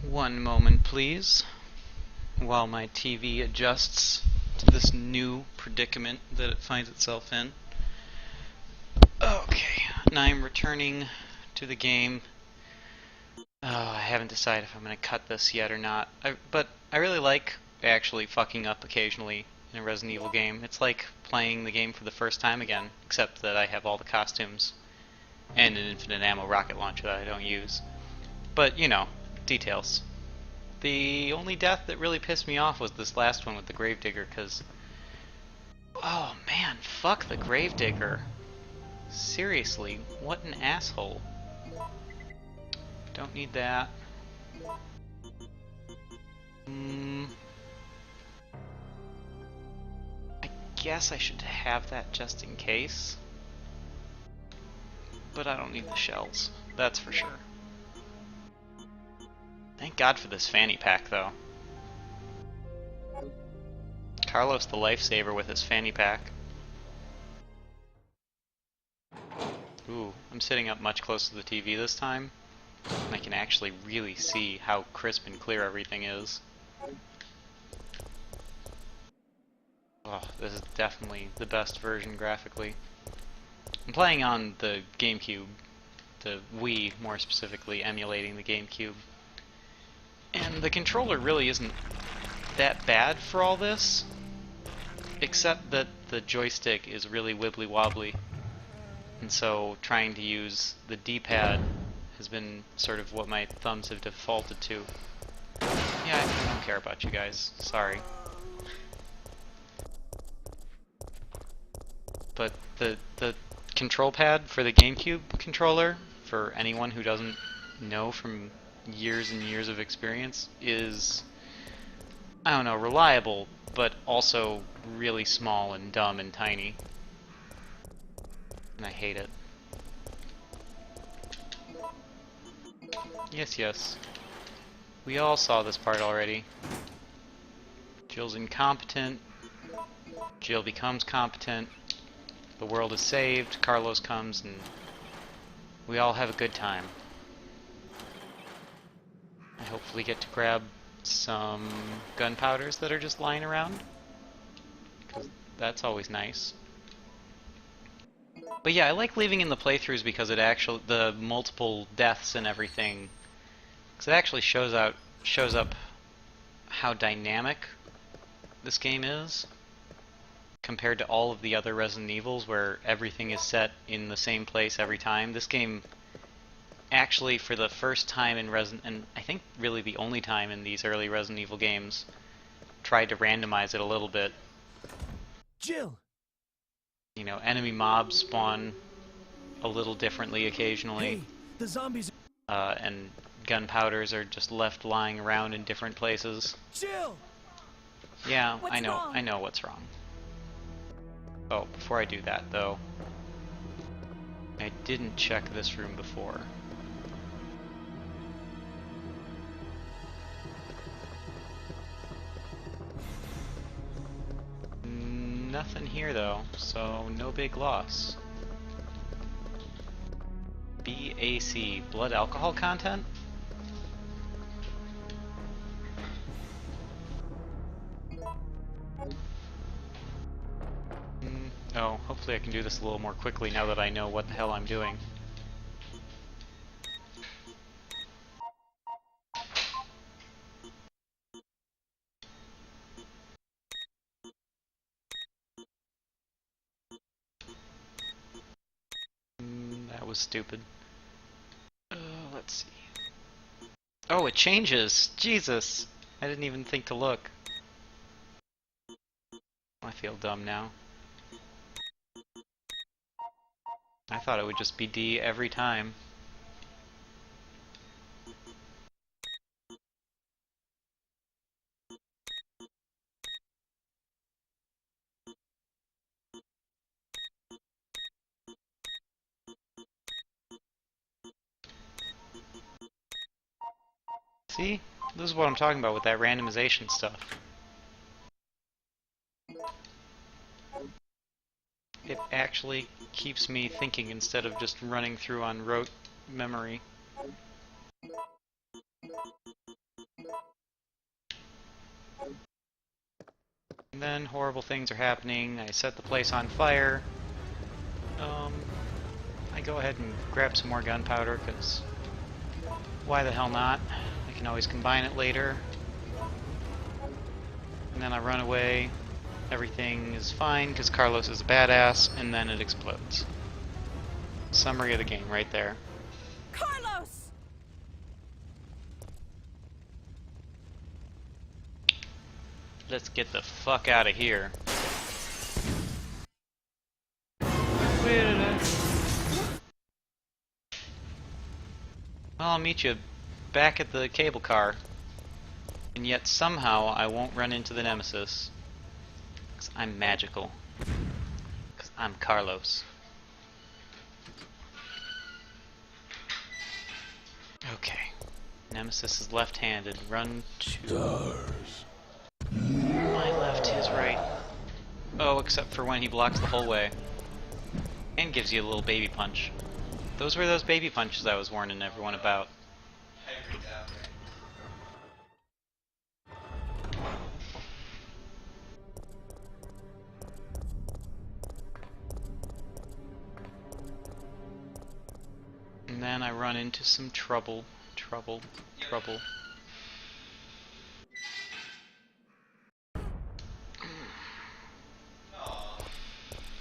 One moment, please, while my TV adjusts to this new predicament that it finds itself in. Okay, now I'm returning to the game. I haven't decided if I'm going to cut this yet or not, but I really like actually fucking up occasionally in a Resident Evil game. It's like playing the game for the first time again, except that I have all the costumes and an infinite ammo rocket launcher that I don't use. But, you know, details. The only death that really pissed me off was this last one with the Gravedigger, because... oh man, fuck the Gravedigger. Seriously, what an asshole. Don't need that. I guess I should have that just in case. But I don't need the shells, that's for sure. Thank God for this fanny pack, though. Carlos the lifesaver with his fanny pack. Ooh, I'm sitting up much closer to the TV this time, and I can actually really see how crisp and clear everything is. Oh, this is definitely the best version graphically. I'm playing on the GameCube, the Wii more specifically, emulating the GameCube. And the controller really isn't that bad for all this, except that the joystick is really wibbly-wobbly. And so trying to use the D-pad has been sort of what my thumbs have defaulted to. Yeah, I don't care about you guys. Sorry. But the control pad for the GameCube controller, for anyone who doesn't know from years and years of experience, is, I don't know, reliable, but also really small and dumb and tiny. And I hate it. Yes, yes. We all saw this part already. Jill's incompetent. Jill becomes competent. The world is saved. Carlos comes and we all have a good time. I hopefully get to grab some gunpowders that are just lying around, because that's always nice. But yeah, I like leaving in the playthroughs because the multiple deaths and everything, because it actually shows up how dynamic this game is compared to all of the other Resident Evils where everything is set in the same place every time. This game actually, for the first time in and I think really the only time in these early Resident Evil games, tried to randomize it a little bit. Jill! You know, enemy mobs spawn a little differently occasionally. Hey, the zombies. And gunpowders are just left lying around in different places. Jill! Yeah, What's I know, wrong? I know what's wrong. Oh, before I do that though, I didn't check this room before. Nothing here though, so no big loss. BAC, blood alcohol content? Oh, hopefully I can do this a little more quickly now that I know what the hell I'm doing. That was stupid. Let's see. Oh, it changes! Jesus! I didn't even think to look. I feel dumb now. I thought it would just be D every time. See? This is what I'm talking about with that randomization stuff. It actually keeps me thinking instead of just running through on rote memory. And then horrible things are happening. I set the place on fire. I go ahead and grab some more gunpowder, because why the hell not? I can always combine it later. And then I run away. Everything is fine, because Carlos is a badass, and then it explodes. Summary of the game right there. Carlos! Let's get the fuck out of here. Where did I... Well, I'll meet you back at the cable car. And yet somehow I won't run into the Nemesis. Because I'm magical. Because I'm Carlos. Okay. Nemesis is left-handed. Run to... Stars. My left, his right. Oh, except for when he blocks the whole way. And gives you a little baby punch. Those were those baby punches I was warning everyone about. And then I run into some trouble. Trouble.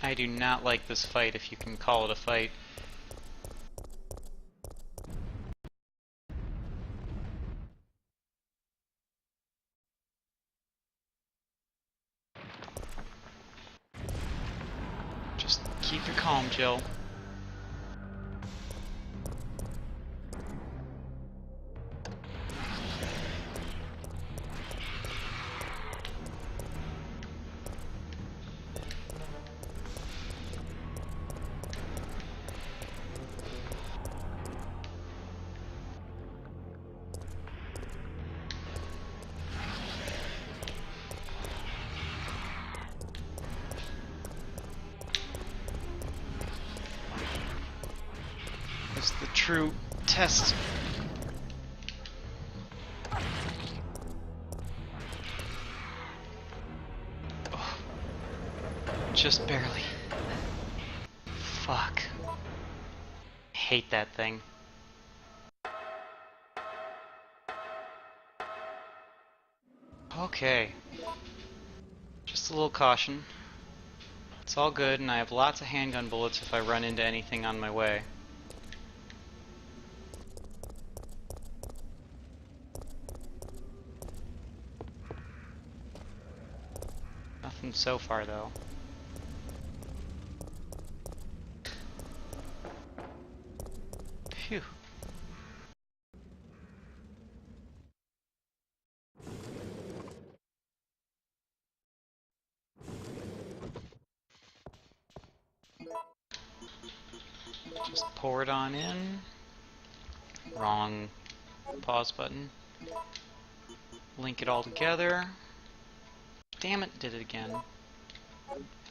I do not like this fight, if you can call it a fight. Just keep your calm, Jill. It's the true test. Oh, just barely. Fuck. I hate that thing. Okay. Just a little caution. It's all good, and I have lots of handgun bullets if I run into anything on my way. Nothing so far, though. Phew. Just pour it on in. Wrong pause button. Link it all together. Damn it, did it again.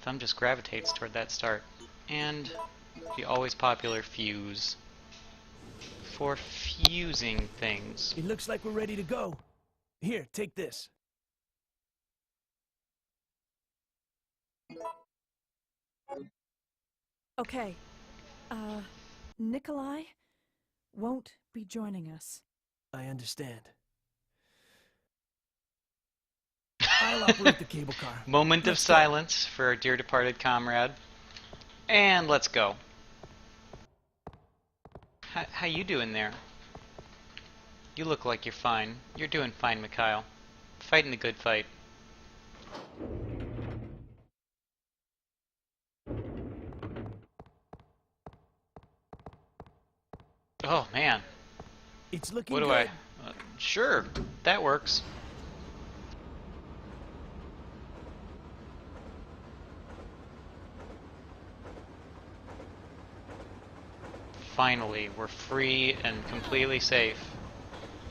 Thumb just gravitates toward that start. And the always popular fuse. For fusing things. It looks like we're ready to go. Here, take this. Okay. Nikolai won't be joining us. I understand. I'll operate the cable car. Moment of Let's go. silence for our dear departed comrade. And let's go. How you doing there? You look like you're fine. You're doing fine, Mikhail. Fighting the good fight. Oh, man. It's looking What do good. Sure, that works. Finally, we're free and completely safe.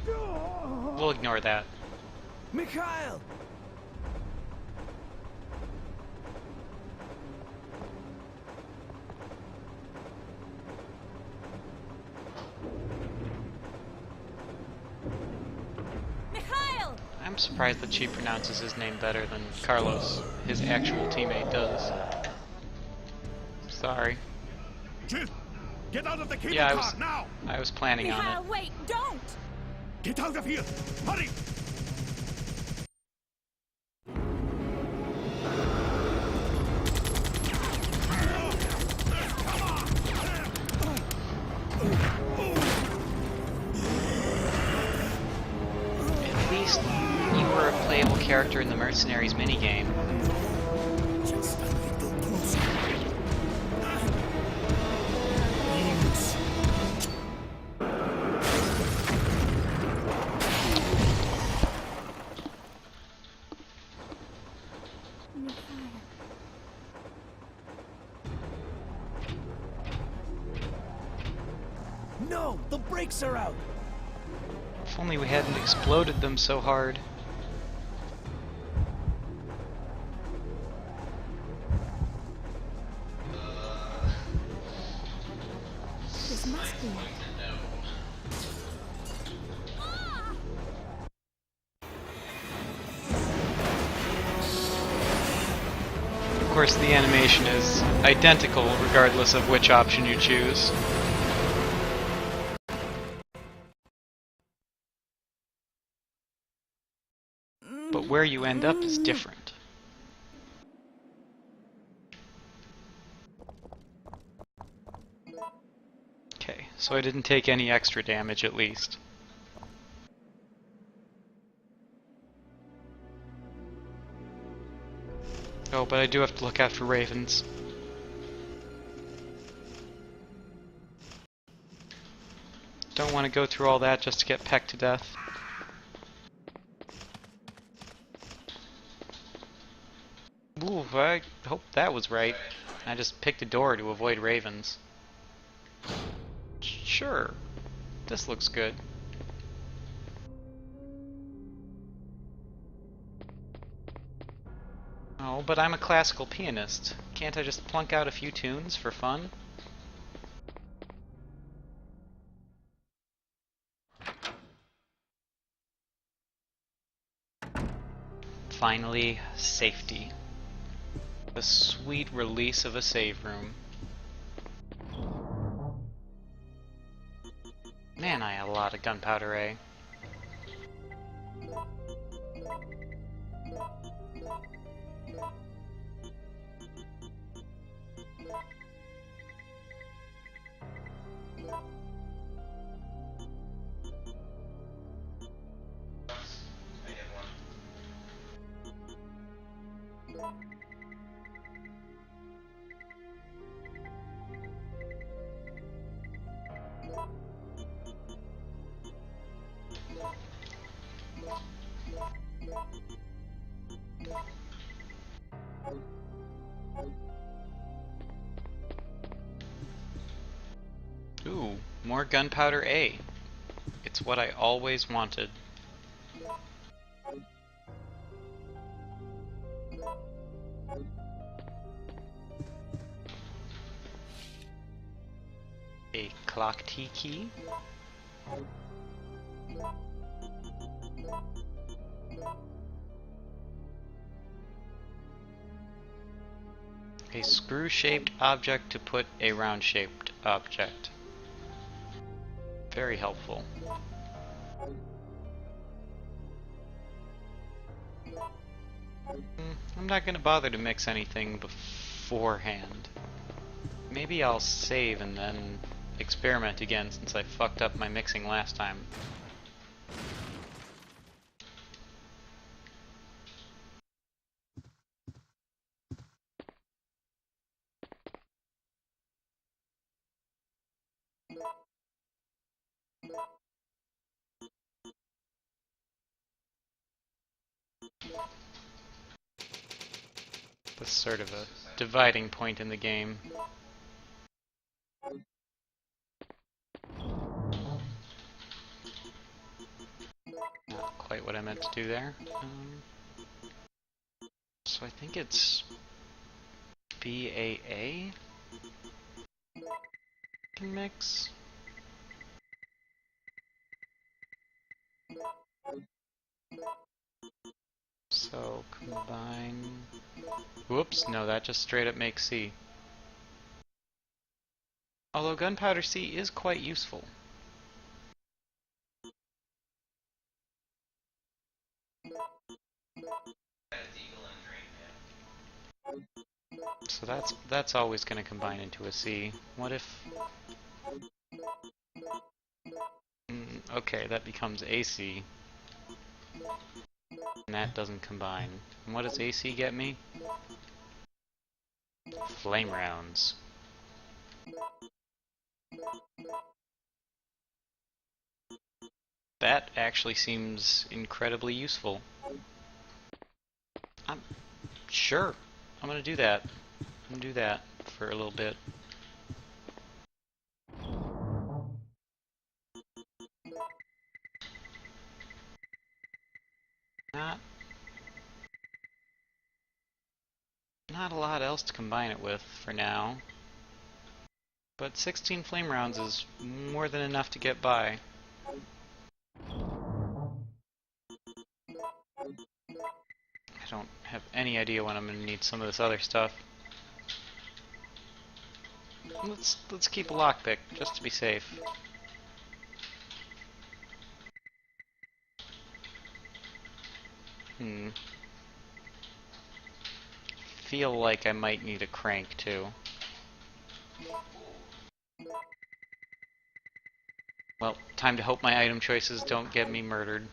We'll ignore that. Mikhail! Mikhail! I'm surprised that she pronounces his name better than Carlos, his actual teammate, does. Sorry. Jill, get out of the cable Yeah, car now! I was planning on Mikhail, it. wait! Don't! Get out of here! Hurry! At least you were a playable character in the Mercenaries minigame. Just a little closer. No! The brakes are out! If only we hadn't exploded them so hard. This must be it. Of course, the animation is identical regardless of which option you choose. But where you end up is different. Okay, so I didn't take any extra damage at least. Oh, but I do have to look out for ravens. Don't want to go through all that just to get pecked to death. Ooh, I hope that was right. I just picked a door to avoid ravens. Sure. This looks good. Oh, but I'm a classical pianist. Can't I just plunk out a few tunes for fun? Finally, safety. The sweet release of a save room. Man, I had a lot of gunpowder, eh? Ooh, more gunpowder A. It's what I always wanted. A clock T key. A screw-shaped object to put a round-shaped object. Very helpful. I'm not gonna bother to mix anything beforehand. Maybe I'll save and then experiment again since I fucked up my mixing last time. That's sort of a dividing point in the game. Not quite what I meant to do there. So I think it's BAA can mix. Combine. Whoops, no, that just straight up makes C. Although gunpowder C is quite useful. So that's always going to combine into a C. What if... okay, that becomes AC. And that doesn't combine. And what does AC get me? Flame rounds. That actually seems incredibly useful. I'm sure. I'm gonna do that. I'm gonna do that for a little bit. Not a lot else to combine it with for now. But 16 flame rounds is more than enough to get by. I don't have any idea when I'm gonna need some of this other stuff. Let's keep a lockpick just to be safe. Feel like I might need a crank too. Well, time to hope my item choices don't get me murdered.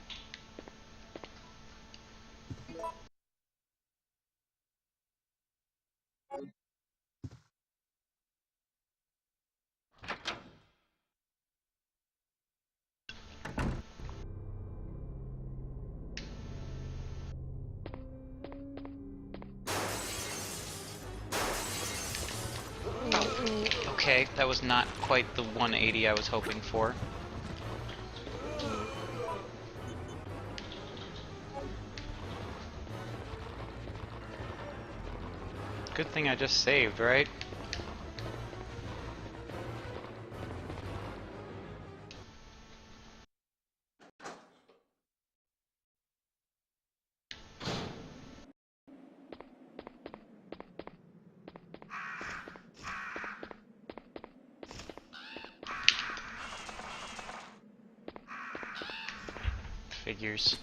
Okay, that was not quite the 180 I was hoping for. Good thing I just saved, right? Figures.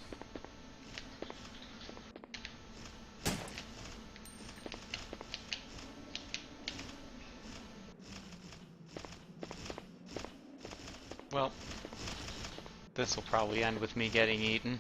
Well, this will probably end with me getting eaten.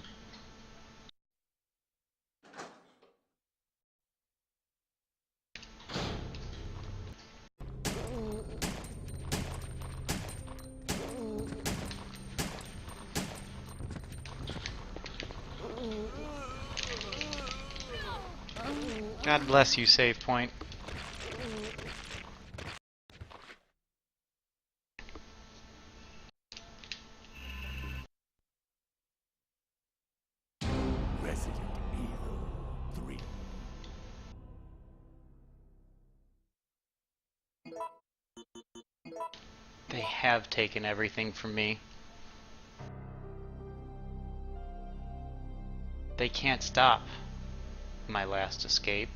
God bless you, save point. Resident Evil 3. They have taken everything from me. They can't stop my last escape.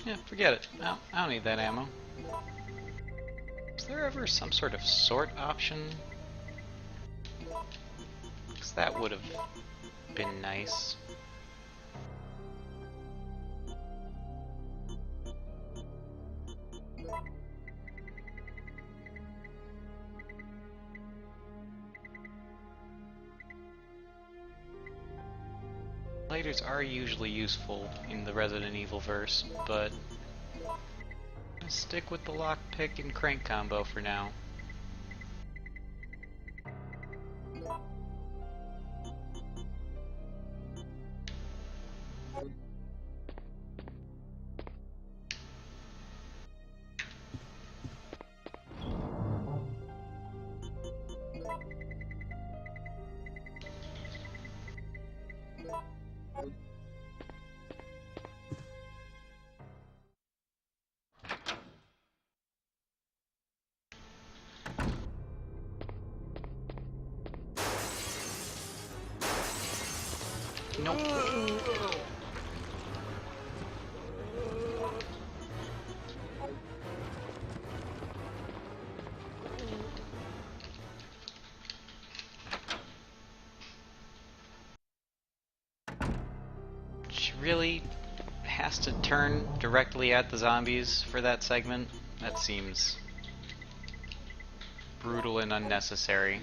Yeah, forget it. I don't need that ammo. Is there ever some sort of sort option? Because that would have been nice. Lighters are usually useful in the Resident Evil verse, but I'll stick with the lockpick and crank combo for now. Nope. She really has to turn directly at the zombies for that segment? That seems brutal and unnecessary.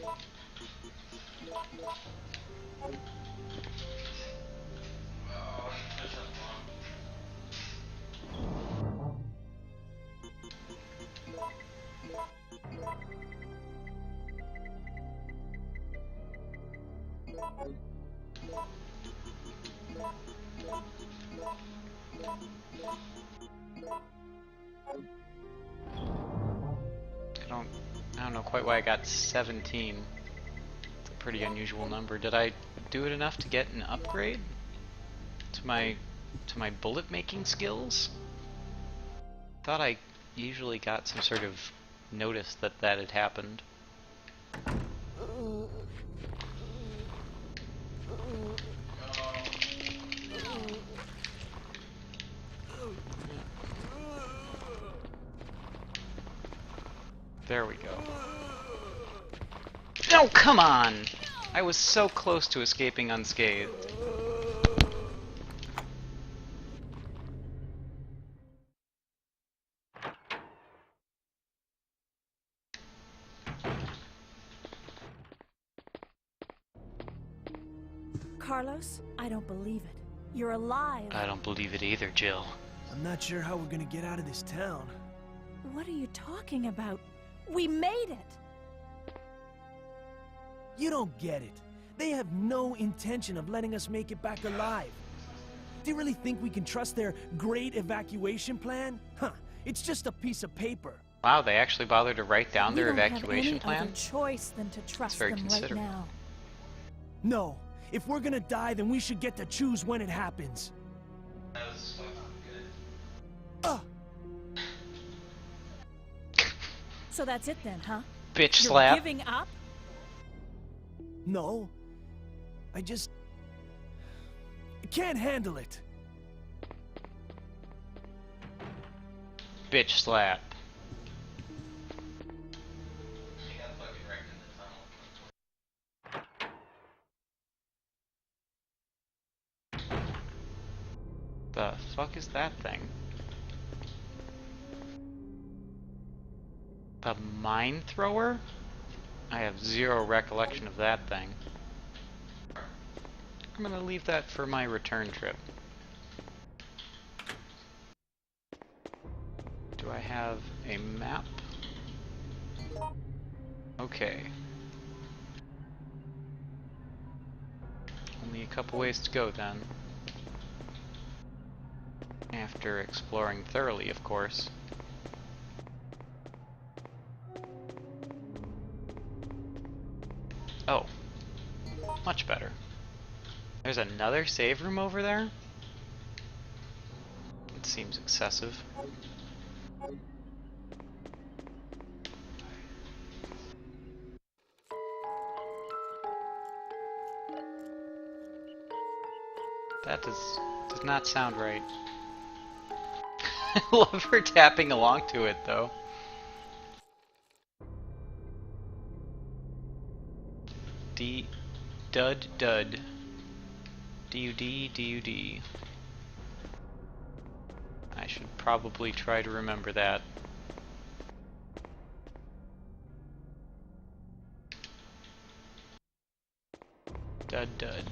I don't know quite why I got 17. It's a pretty unusual number. Did I do it enough to get an upgrade to my bullet making skills? Thought I usually got some sort of notice that that had happened. There we go. No, come on! I was so close to escaping unscathed. Carlos, I don't believe it. You're alive. I don't believe it either, Jill. I'm not sure how we're gonna get out of this town. What are you talking about? We made it! You don't get it. They have no intention of letting us make it back alive. Do you really think we can trust their great evacuation plan? Huh, it's just a piece of paper. Wow, they actually bothered to write down their evacuation We don't have plan? any other choice than to trust very them right considerate. now. No, if we're gonna die, then we should get to choose when it happens. So that's it then, huh? Bitch You're slap. giving up? No. I can't handle it. Bitch slap. The fuck is that thing? The mine thrower? I have zero recollection of that thing. I'm gonna leave that for my return trip. Do I have a map? Okay. Only a couple ways to go then. After exploring thoroughly, of course. Oh. Much better. There's another save room over there? It seems excessive. That does not sound right. I love her tapping along to it, though. Dud dud. D-U-D, D-U-D. I should probably try to remember that. Dud dud.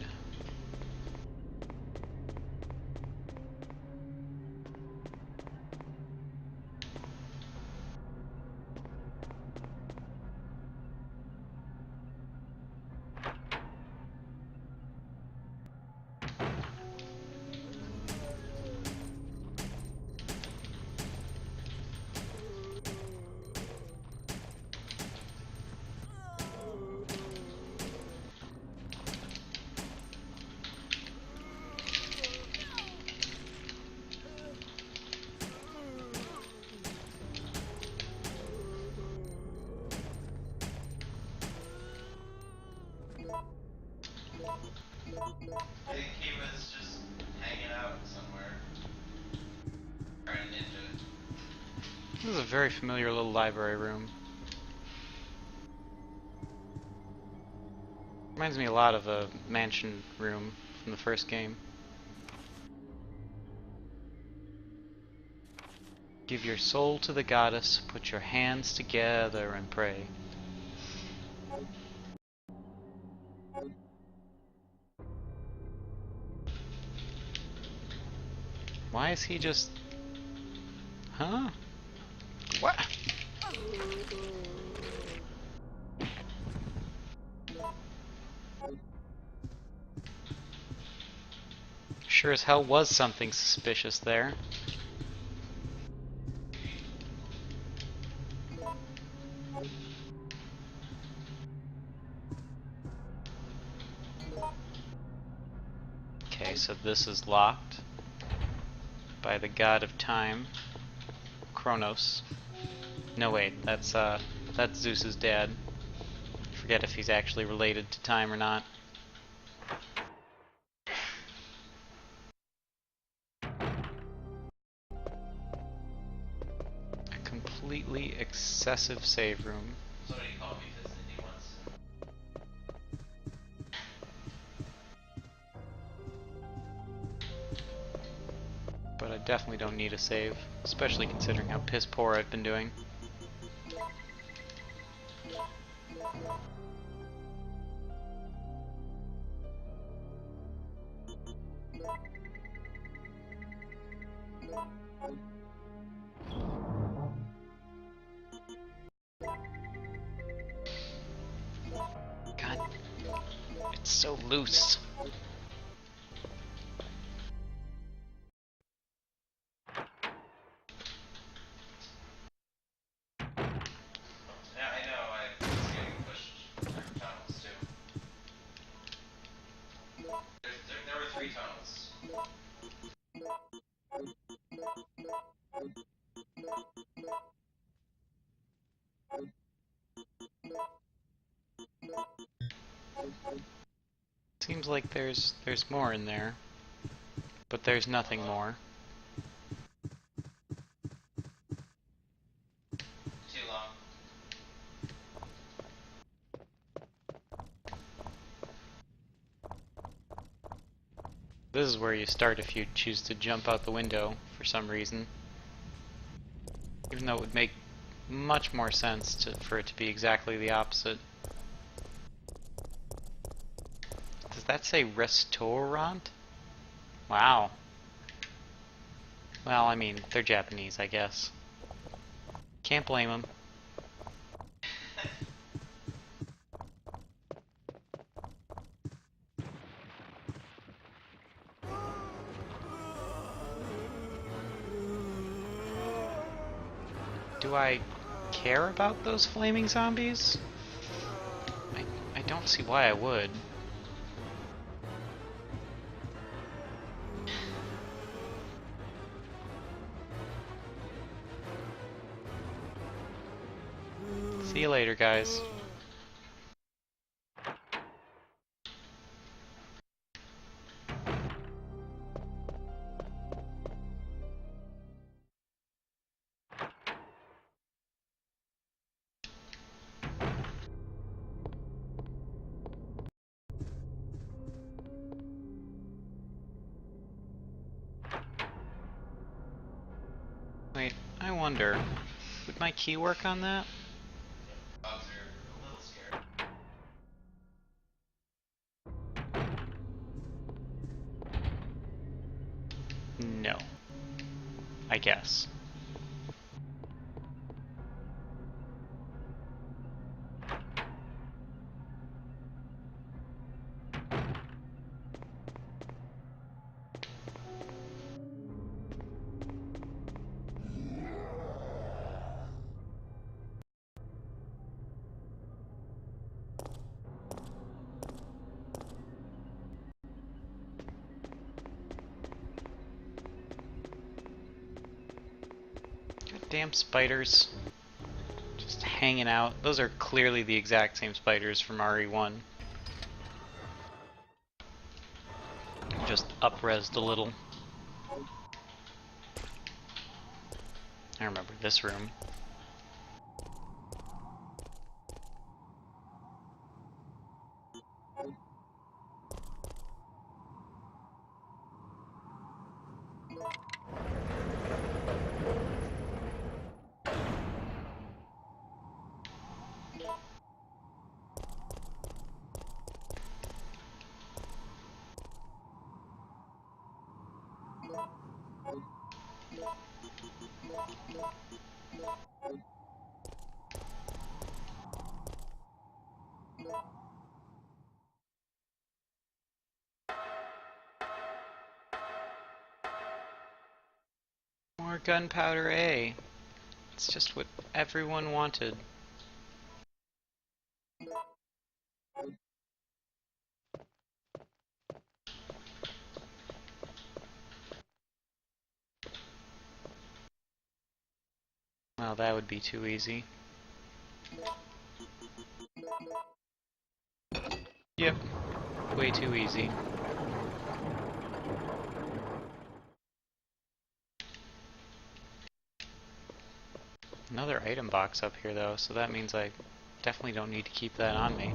very familiar little library room. Reminds me a lot of a mansion room from the first game. Give your soul to the goddess, put your hands together and pray. Why is he just... Huh? What? Sure as hell was something suspicious there. Okay, so this is locked by the god of time, Kronos. No wait, that's Zeus's dad. Forget if he's actually related to time or not. A completely excessive save room. Somebody called me Disney once. But I definitely don't need a save, especially considering how piss poor I've been doing. God, it's so loose. Yeah, I know. I was getting pushed through tunnels too. There were 3 tunnels. Seems like there's more in there, but there's nothing more. Too long. This is where you start if you choose to jump out the window for some reason. Even though it would make much more sense for it to be exactly the opposite. Does that say restaurant? Wow. Well, I mean, they're Japanese, I guess. Can't blame them. Do I care about those flaming zombies? I don't see why I would. See you later, guys. Wait, I wonder, would my key work on that? Dogs are a little scared. No. I guess. Damn spiders. Just hanging out. Those are clearly the exact same spiders from RE1. Just up-resed a little. I remember this room. More gunpowder A. It's just what everyone wanted. Well, that would be too easy. Yep, way too easy. Another item box up here though, so that means I definitely don't need to keep that on me.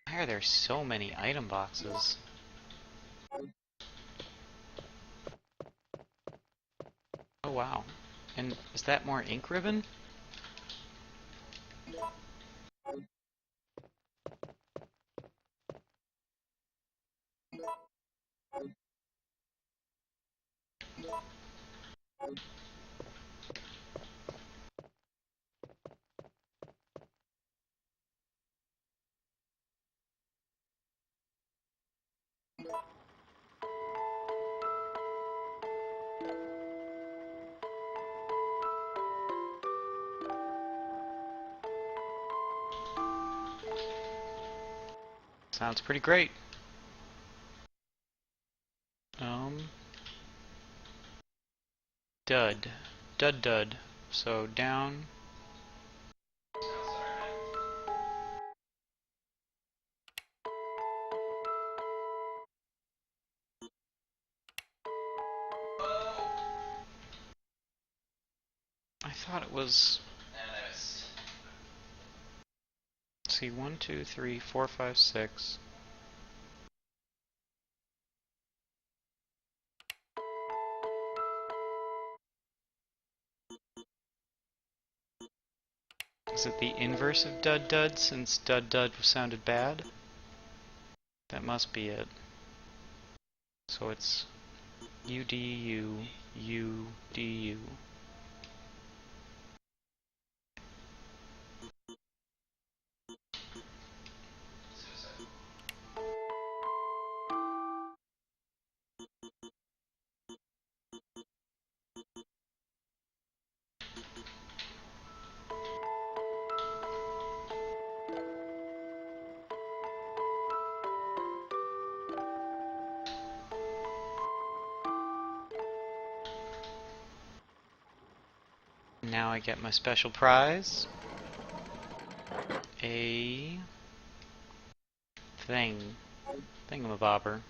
Why are there so many item boxes? Oh wow. And is that more ink ribbon? Sounds pretty great. Dud. Dud dud. So down. I thought it was. Let's see, 1, 2, 3, 4, 5, 6. Is it the inverse of dud dud since dud dud sounded bad? That must be it. So it's UDU, UDU. Now I get my special prize. A thing. Thingamabobber.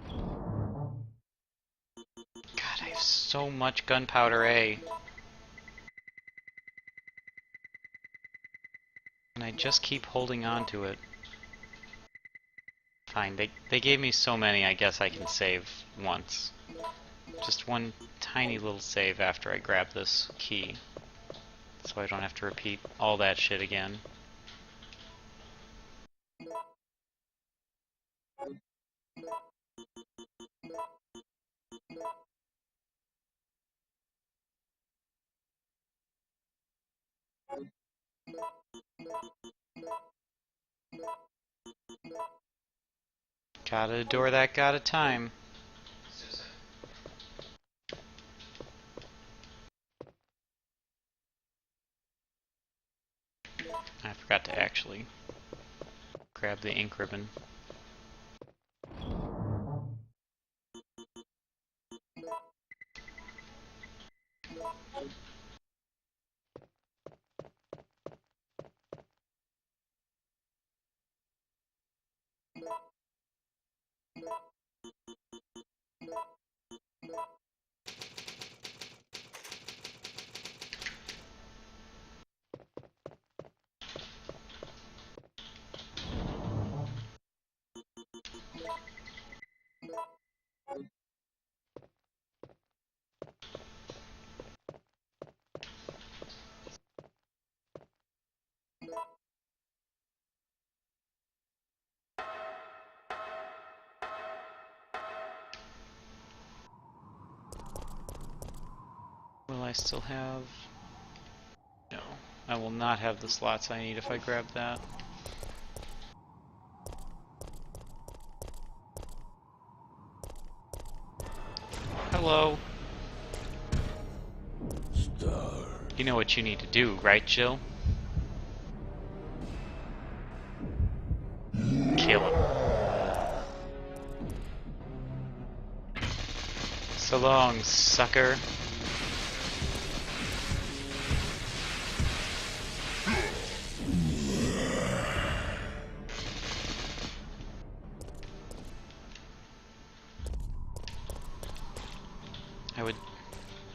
God, I have so much gunpowder A. And I just keep holding on to it. Fine, they gave me so many, I guess I can save once. Just one tiny little save after I grab this key. So I don't have to repeat all that shit again. Gotta adore that god of time. I forgot to actually grab the ink ribbon. I still have... No. I will not have the slots I need if I grab that. Hello. Star. You know what you need to do, right, Jill? Kill him. So long, sucker.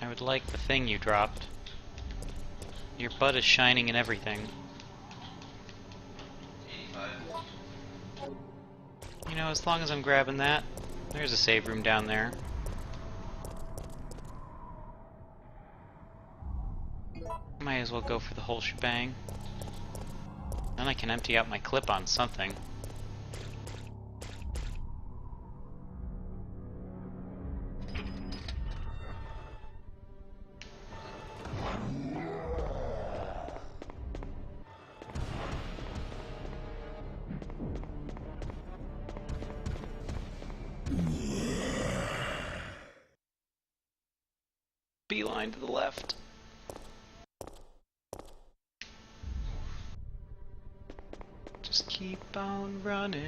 I would like the thing you dropped. Your butt is shining and everything. 85. You know, as long as I'm grabbing that, there's a save room down there. Might as well go for the whole shebang. Then I can empty out my clip on something. Beeline to the left. Just keep on running.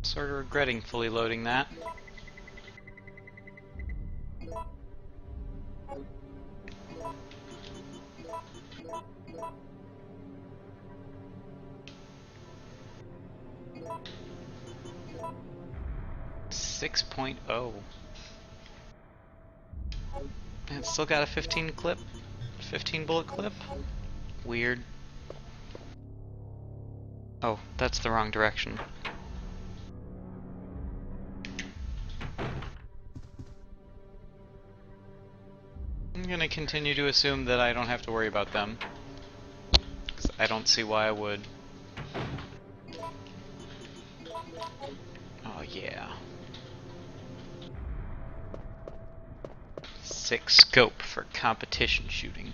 Sort of regretting fully loading that. Six point oh. And it's still got a 15 bullet clip. Weird. Oh, that's the wrong direction. I'm gonna continue to assume that I don't have to worry about them, 'cause I don't see why I would. Oh yeah. Sick scope for competition shooting.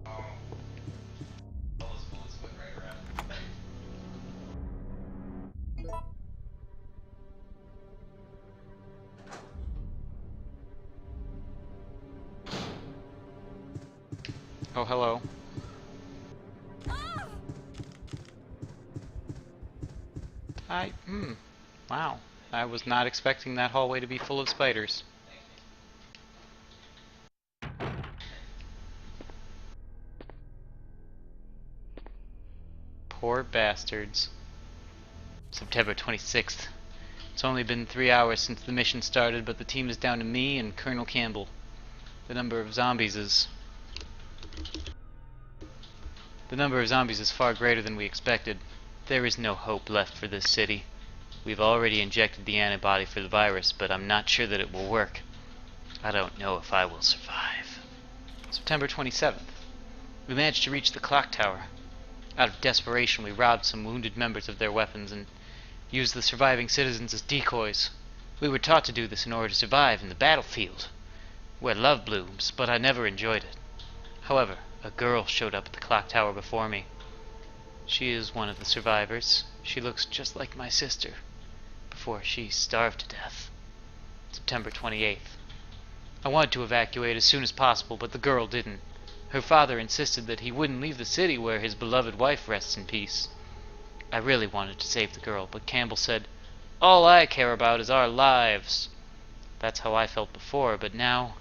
All those bullets went right around. Oh, hello. Wow. I was not expecting that hallway to be full of spiders. Poor bastards. September 26th. It's only been 3 hours since the mission started, but the team is down to me and Colonel Campbell. The number of zombies is far greater than we expected. There is no hope left for this city. We've already injected the antibody for the virus, but I'm not sure that it will work. I don't know if I will survive. September 27th. We managed to reach the clock tower. Out of desperation, we robbed some wounded members of their weapons and used the surviving citizens as decoys. We were taught to do this in order to survive in the battlefield, where love blooms, but I never enjoyed it. However, a girl showed up at the clock tower before me. She is one of the survivors. She looks just like my sister, before she starved to death. September 28th. I wanted to evacuate as soon as possible, but the girl didn't. Her father insisted that he wouldn't leave the city where his beloved wife rests in peace. I really wanted to save the girl, but Campbell said, "All I care about is our lives." That's how I felt before, but now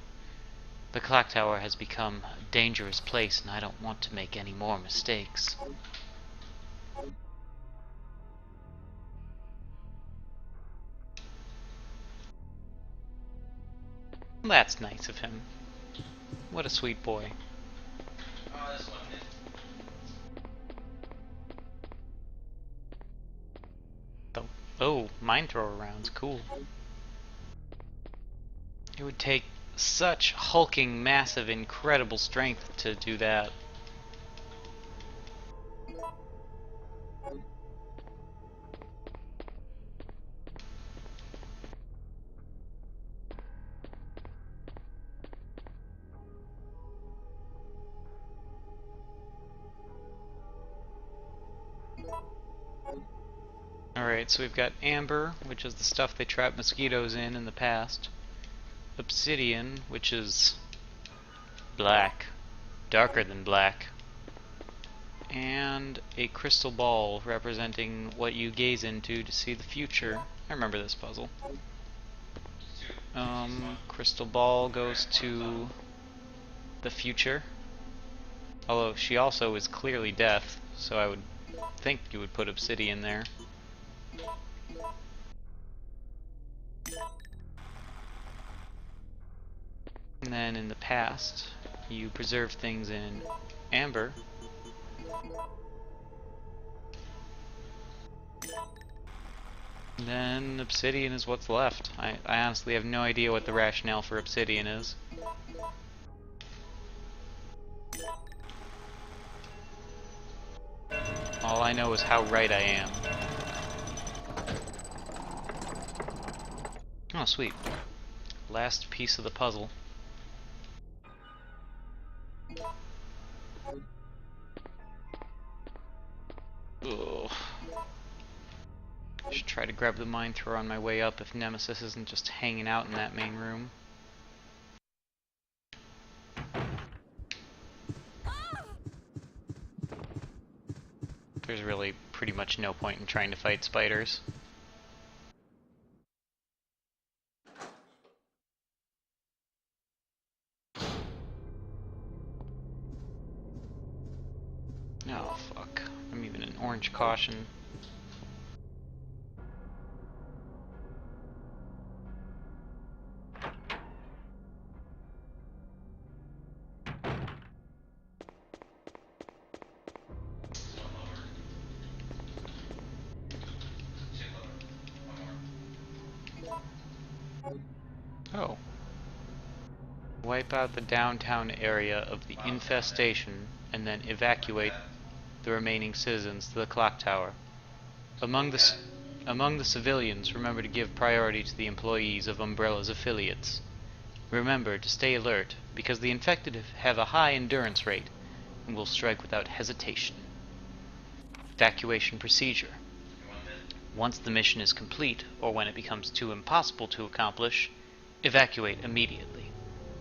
the clock tower has become a dangerous place, and I don't want to make any more mistakes. That's nice of him. What a sweet boy. Oh, this one did. Oh, mine thrower rounds, cool. It would take such hulking, massive, incredible strength to do that. Alright, so we've got amber, which is the stuff they trap mosquitoes in the past. Obsidian, which is black, darker than black. And a crystal ball representing what you gaze into to see the future. I remember this puzzle. Crystal ball goes to the future. Although she also is clearly death, so I would think you would put obsidian there. And then in the past, you preserve things in amber. And then obsidian is what's left. I honestly have no idea what the rationale for obsidian is. All I know is how right I am. Oh, sweet. Last piece of the puzzle. Ugh. I should try to grab the mine thrower on my way up if Nemesis isn't just hanging out in that main room. There's really pretty much no point in trying to fight spiders. Oh, fuck. I'm even in orange caution. Oh. Wipe out the downtown area of the infestation and then evacuate the remaining citizens to the clock tower. Among the civilians, remember to give priority to the employees of Umbrella's affiliates. Remember to stay alert, because the infected have a high endurance rate and will strike without hesitation. Evacuation procedure. Once the mission is complete, or when it becomes too impossible to accomplish, evacuate immediately.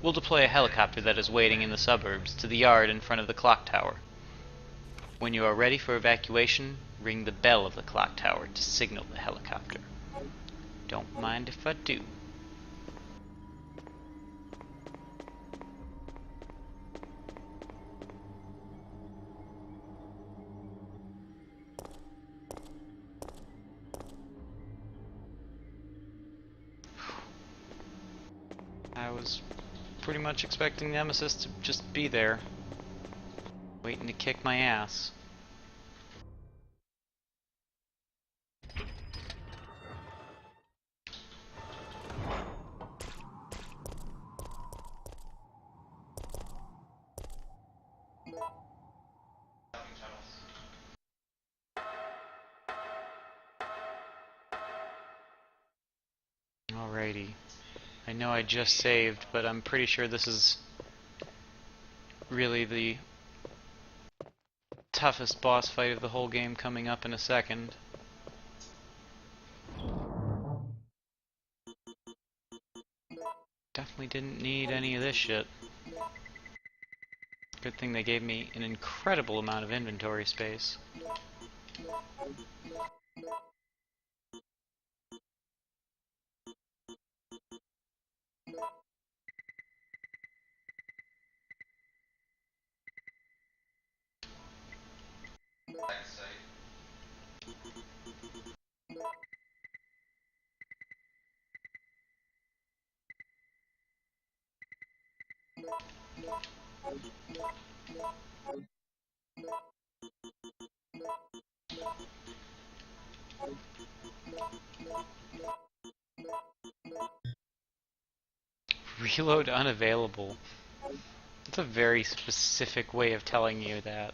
We'll deploy a helicopter that is waiting in the suburbs to the yard in front of the clock tower. When you are ready for evacuation, ring the bell of the clock tower to signal the helicopter. Don't mind if I do. I was pretty much expecting Nemesis to just be there, waiting to kick my ass. Alrighty. I know I just saved, but I'm pretty sure this is really the toughest boss fight of the whole game coming up in a second. Definitely didn't need any of this shit. Good thing they gave me an incredible amount of inventory space. Reload unavailable. That's a very specific way of telling you that.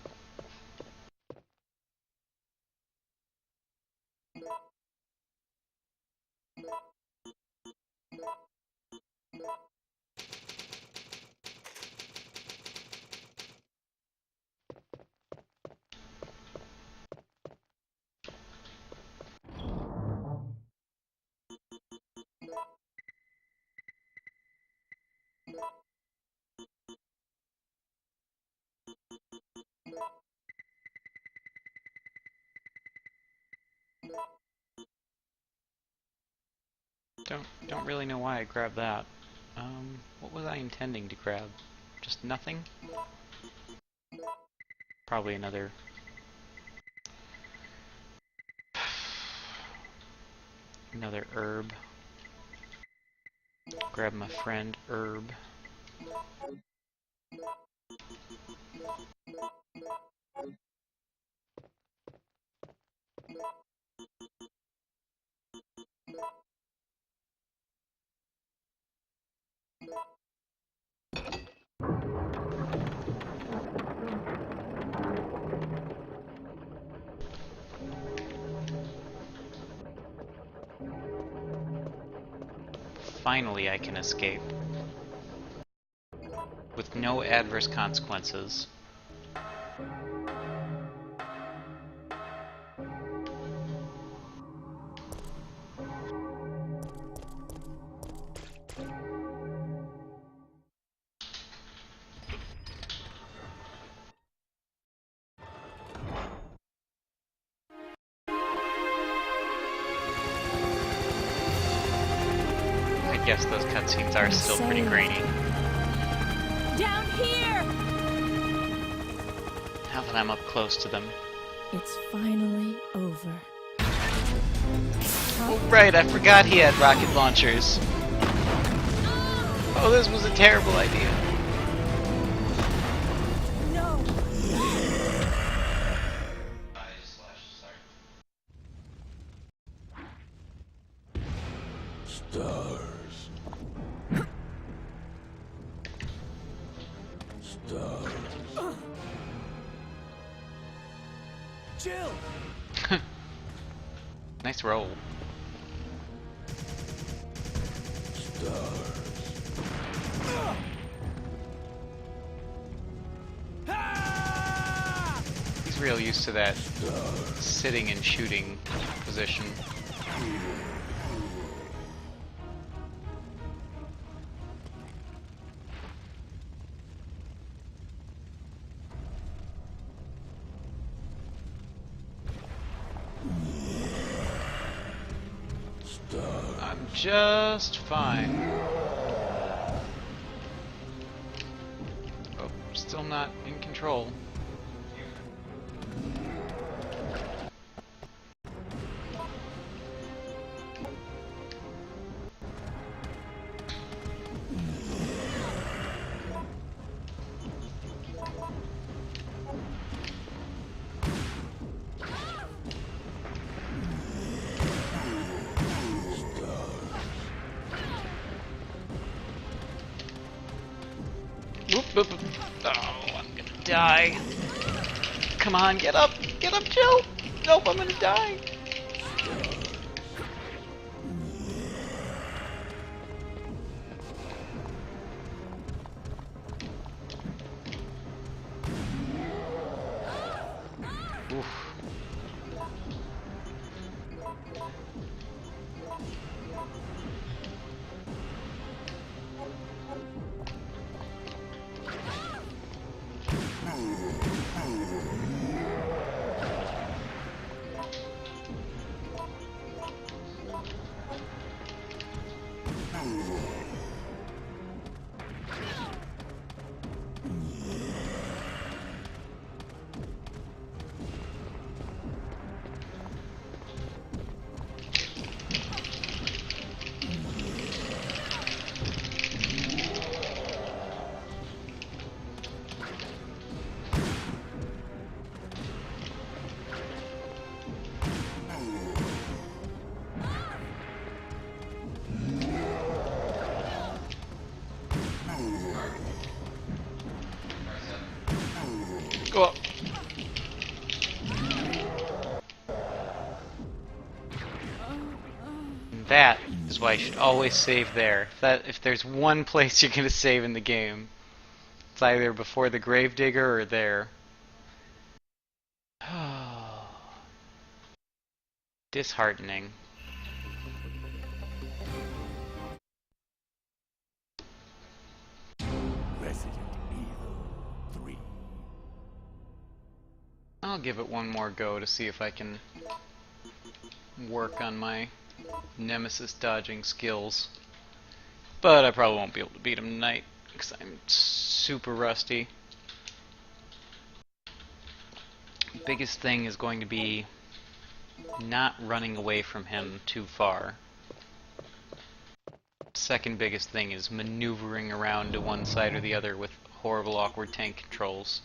Don't really know why I grabbed that. What was I intending to grab? Just nothing? Probably another... another herb. Grab my friend herb. Finally I can escape. With no adverse consequences. I guess those cutscenes are still pretty grainy. Down here! Now that I'm up close to them. It's finally over. Oh right, I forgot he had rocket launchers. Oh, this was a terrible idea. No! Stars. Stars. Jill! Nice roll. Stars. Ah! He's real used to that Stars. sitting and shooting position. I'm just fine. Oh, still not in control. Oop, oop, oop. Oh, I'm gonna die. Come on, get up! Get up, Jill! Nope, I'm gonna die! Oof. why you should always save there. If there's one place you're gonna save in the game, it's either before the Gravedigger or there. Disheartening. Resident Evil 3. I'll give it one more go to see if I can work on my nemesis dodging skills. But I probably won't be able to beat him tonight because I'm super rusty. Biggest thing is going to be not running away from him too far. Second biggest thing is maneuvering around to one side or the other with horrible awkward tank controls.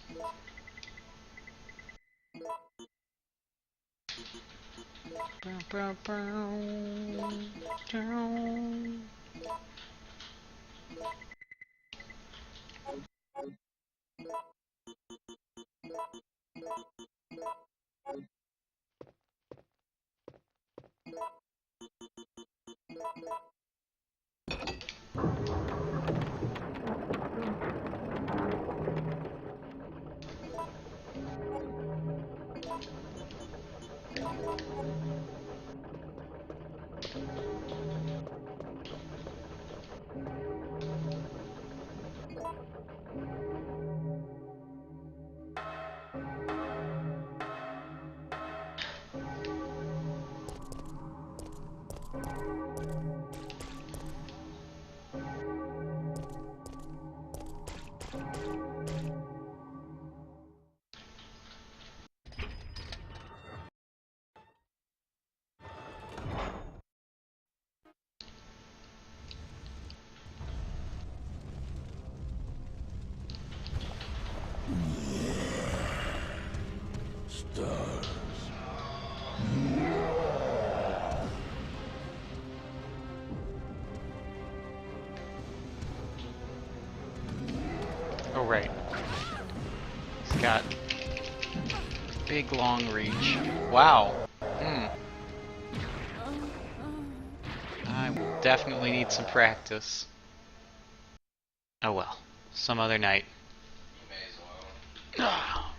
Stars. Oh right. He's got big long reach. Wow. I will definitely need some practice. Oh well. Some other night. You may as well.